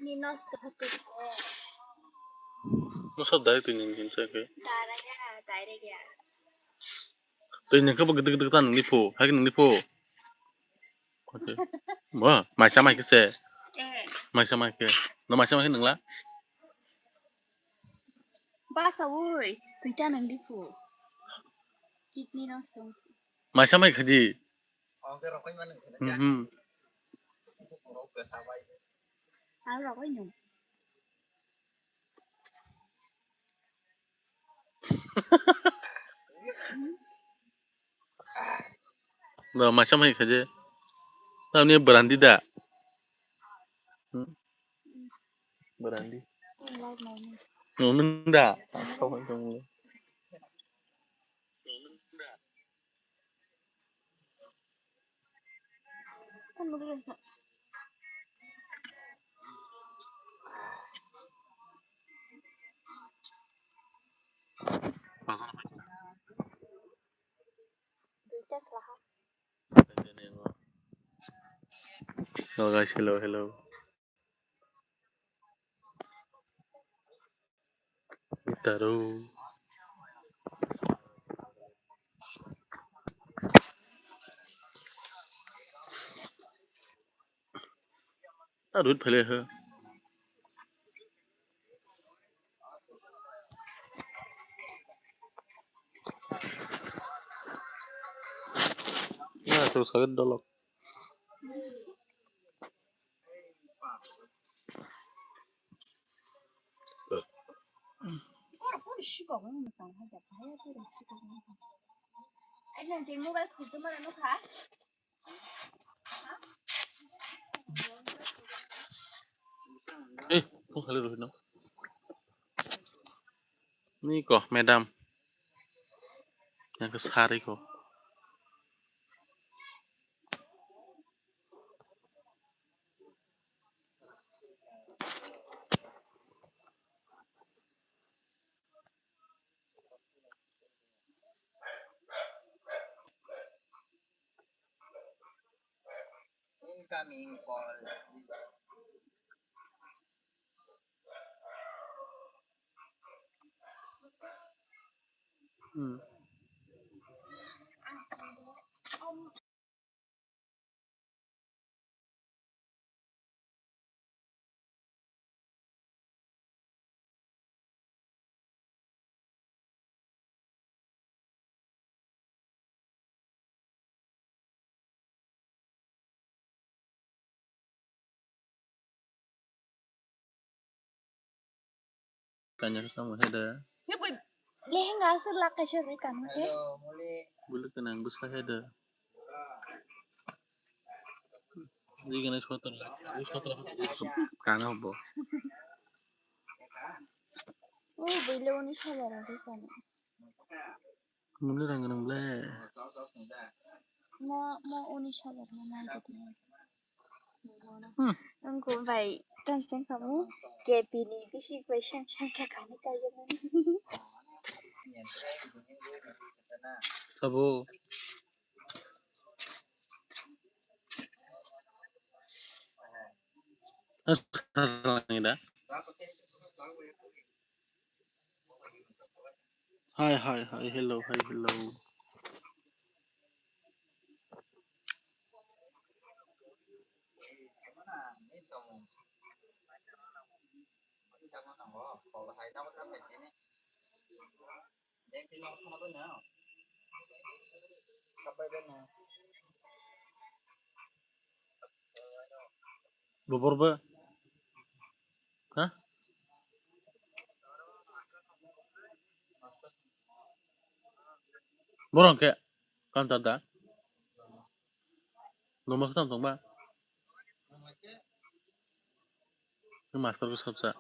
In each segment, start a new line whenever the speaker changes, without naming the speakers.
Kidney নষ্ট হতে
Masa dari tuh nyanyiin saya kayak.
darahnya direct ya.
Tuh nyanyi apa gitu-gitu kan nipu, hari ini nipu. Oke. Wah, macam apa sih? Macam apa? No macam apa nenglah?
Basa woi, tuita nang dipu. Kidney নষ্ট
Macam apa kaji?
আর রকই নয়
No macam apa kaji? Tahu nih berandi dah. Berandi. Nunda. Kau macam lu.
kan udah duita lah.
Oh guys, hello, hello. Taruh. Taruh pale ha. Ya, terus agak dolok.
Anh làm tiền mobile thử cho mà nó khá.
Kok kali dulu no? Nih kok, madam. Yang kesehari kok. Tanya ke sama Heda.
Lehenga asal lah kasih mereka nih.
Boleh kenang bus lah Heda. Jadi kena suatu lah. Karena apa?
Oh, beli ini sabar aku kan.
Mulai rangan boleh.
Mau ini sabar mana gitu. Engkau baik. Dan kamu kepini bisi question kamu kayak mana?
Sabo. Lagi dah. Hai, hello, hello. Bobor ba? Hah? Borong kayak kantor dah. Nomor kita tong ba? Ini master ku sabsa.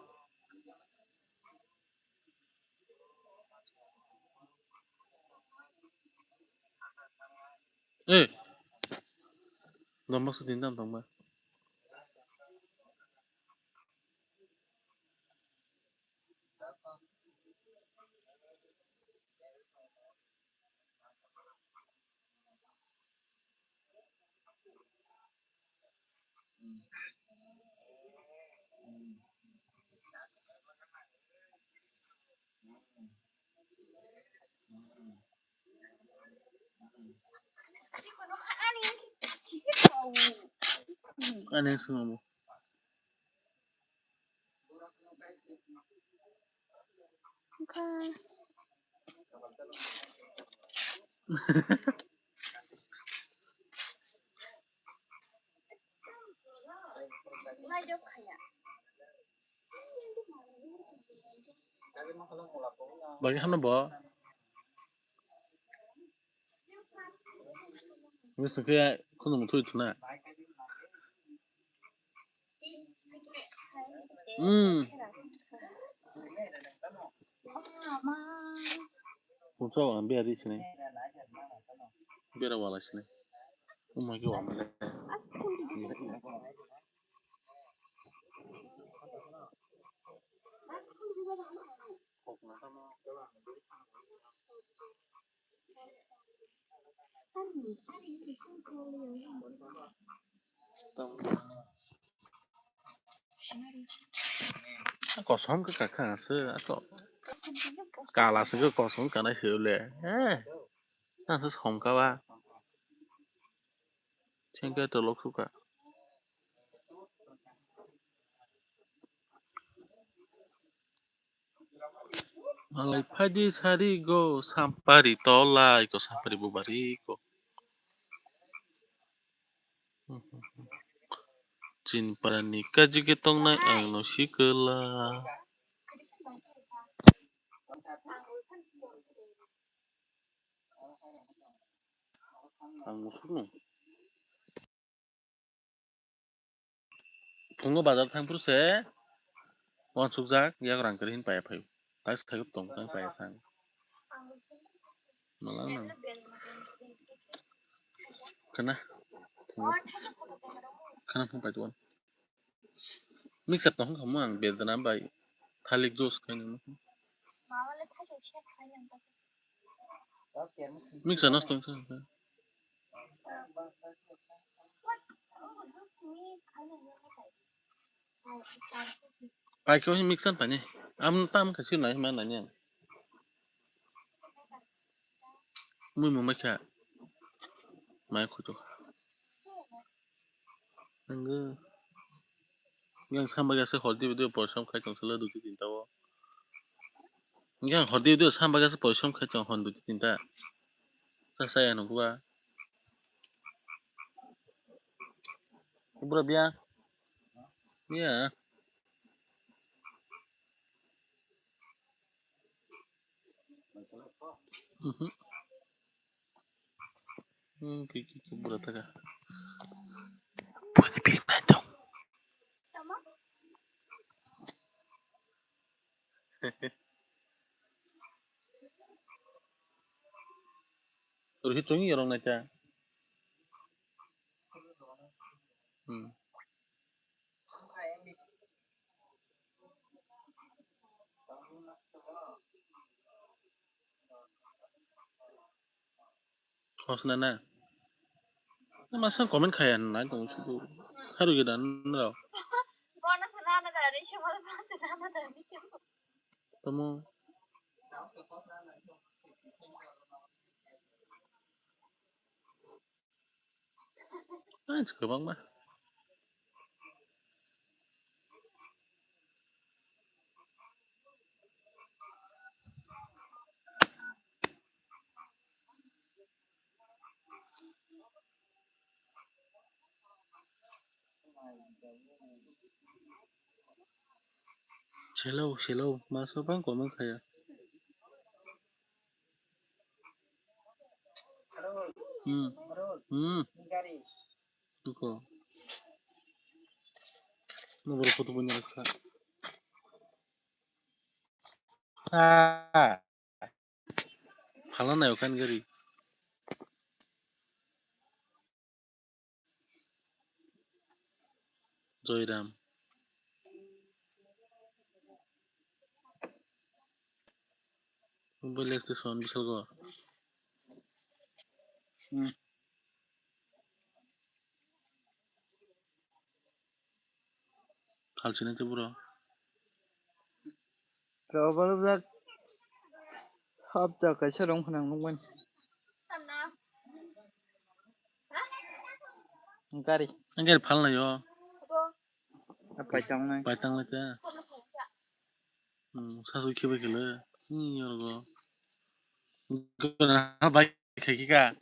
Nomor sedinam tong ba? Aneh semua.
Bukan.
Bagi hana bo. Mesti kayak kuno mutu itu na. Mutu awan biar di sini. Biar awal sini. Umma ki wa male. Kosong ke kakak se atau kalah se ke kosong karena hele. Nah terus hong kawa. Cengke telok suka. Malai pagi sari go sampari tola iko sampari bubari iko. Jin pranika jigitong na ang no sikela. Ang musuk no. Tungo bazar thangpur se wan sukjak yak rang kerin paya phayu. Tas thayup tong tang paya sang. Malang nang. Kana. Kana phang pai tuan. Mix up tong kamu ang Vietnam bai. Thalik jos kain. Mix anas tong tang. Pai kau mix up pani. Am tam kasih nai mana nya. Mui mu macha. Mai kutu. Angge. Yang sama gase holdi video porsom khai tong sala du tinta wo. Yang holdi video sama gase porsom khai tong hon du tinta. Sa saya no gua. Ubra biya. Iya. Kiki ubra taka. Buat di dong. Terus hitungi orang naca. Hos nana. Masa komen kayan na tong situ. Haru gidan raw. Temu. Cek bang mah. Silau. Masa bang komen kayan. Iko. Nomor foto punya ka. Kalan ayo kan gari. Joyram. Mobile station bisal go. Halsine te bro.
Rồi bác hấp cho cái xe đông khả năng lúc bên. Gari.
Angger phal na yo.
Apa chong nai?
Paitang la ta. Sasu khiba khile. Ni yo go. Gana bai khai ka.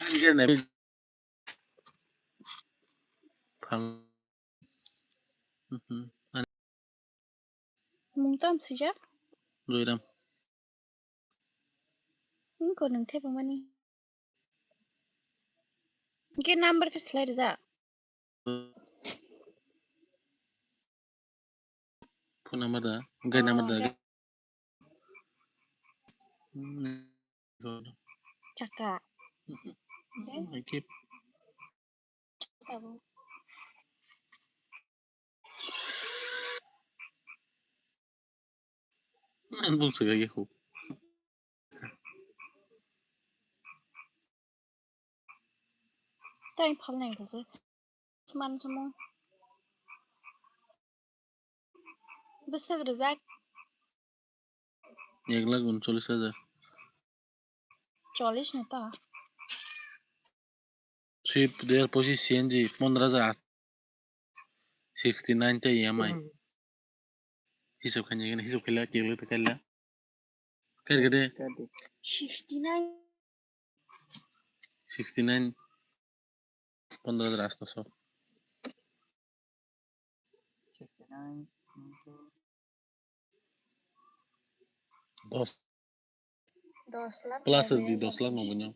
Angger na phal.
Mungtam sejak.
Loiram.
Ko nang thai pamani. Ke number ke slide za.
Phone number da. Gai number da.
Chaka.
I keep.
Tahu.
An bung segai hu.
Tay phal này của tôi. Seman semua. Besar rezak.
1,39,000.
40 na ta.
Trip there posi CNG 15,000. 69 ta EMI. Hisab kan jaga hisab kala kela ta kala. Kar gade
69.
69 15,000 रास्ता सो
69
10
10 lakh.
plus di 10 lakh nomornya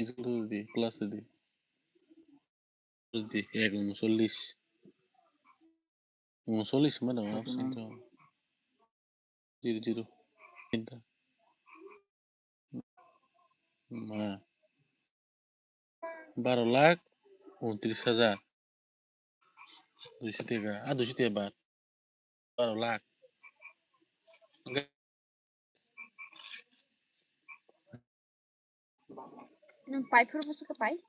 itu di plus di terus di ya ngusolis mana nggak absen tuh jiru pinta nah 12,29,000 203 203 baht 12 enggak
Nang pai pur besar ke pai.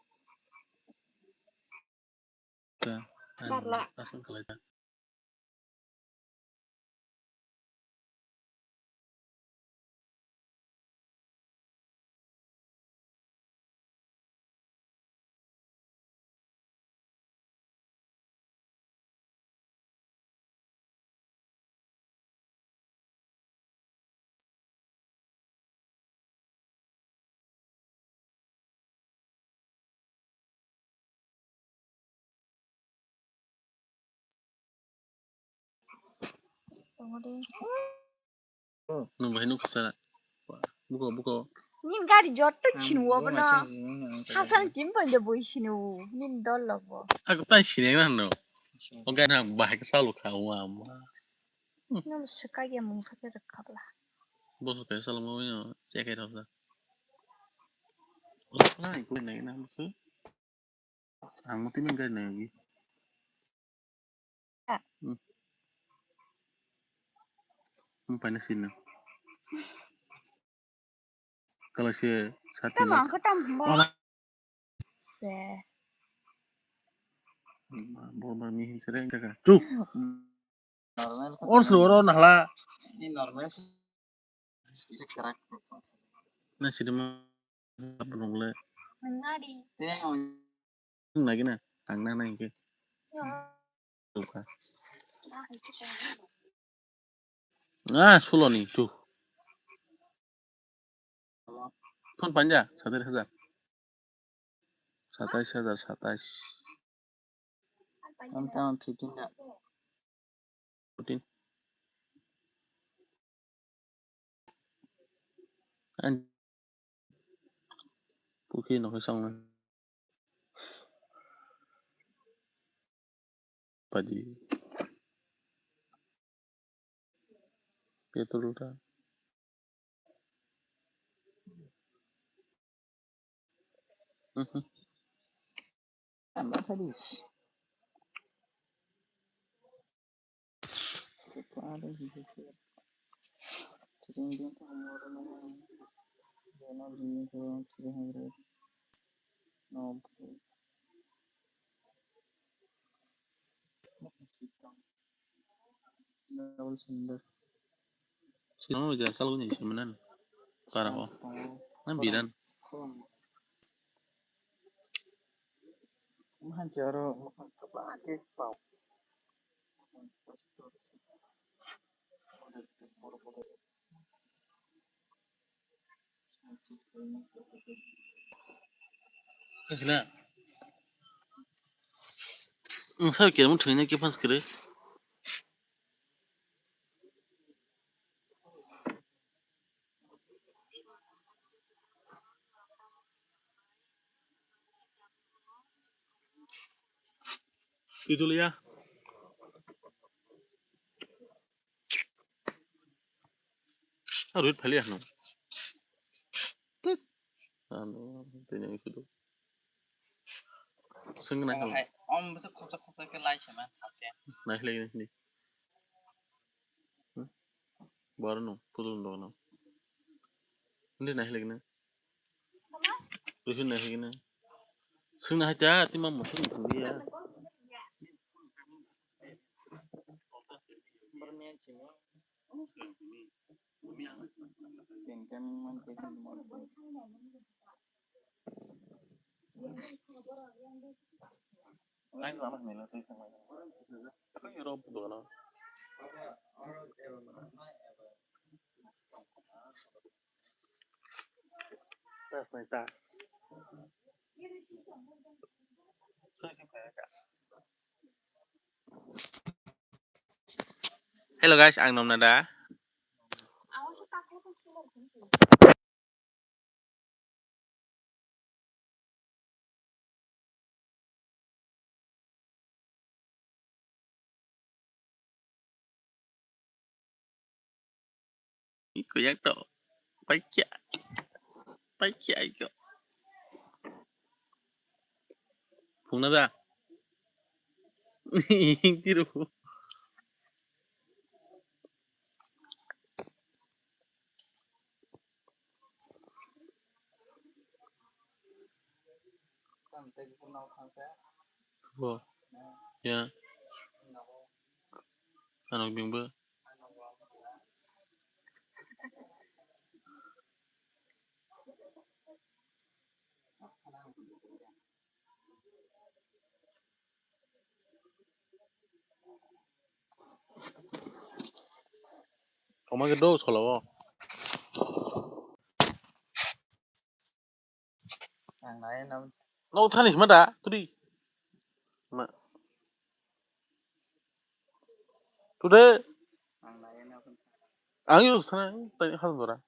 Barla langsung ke lada nunggu hinu kesana buka
Nin gari jotto chinu wabna. Hasan jimbo nda boy chinu. Nin dollo bo.
aku tan sini kan no oke nah bahaya selalu kamu ama
Nam sekaya mung kata rekabla.
bos kayak selalu mau cek itu apa nah ikut naik nama sih ang muti man gani lagi panas ini kalau si satu
Tamang
las
ketam ba. Se.
Borbar mihim sering kakak tuh
Normal.
or seluruh nahla
Ini normal sih. Bisa kerak.
nah sih demam apa nongle
Ngadi.
lagi nah ang nana yang ke luka nah sulo nih tuh pun panjang 27,000 27,000
Tahun 13 dah.
rutin anh khi nó phải xong rồi pagi betul udah
Tambah tadi. Itu ada gitu. Jadi dia tuh umur Jangan begini kalau 300 no double sender
sih mau jasa lu nih semenan parah oh kan bidan
Manjaro kepake pau.
Kasila. Sao kira mun thungnya ke pas kira. Itu ya. Harus balik anu. Anu, tanya itu tuh. Seneng nak.
Om besok kocok ke lai sama. Oke.
Naik lagi ni. Baru nu, turun dong nu. Ini naik lagi ni. Terus naik lagi ni. Seneng aja, timah motor dia.
Berniat sini. Tingkan mantekan mau. Lain lama melo tuh sama.
Apa yang rob tu kan? Tas naik tas. Hello guys, ang nom nada. Iko yang tu, baik ya iko. Pung nada. Tiru.
Sampai punau sampai.
Bo, ya. Anak bimba. Kau makan dos kalau bo.
Yang lain nam.
Nau thanis mada, tu di. Ma. Tu deh.
Yang lain apa?
Ang yus thana, tanya hal dora.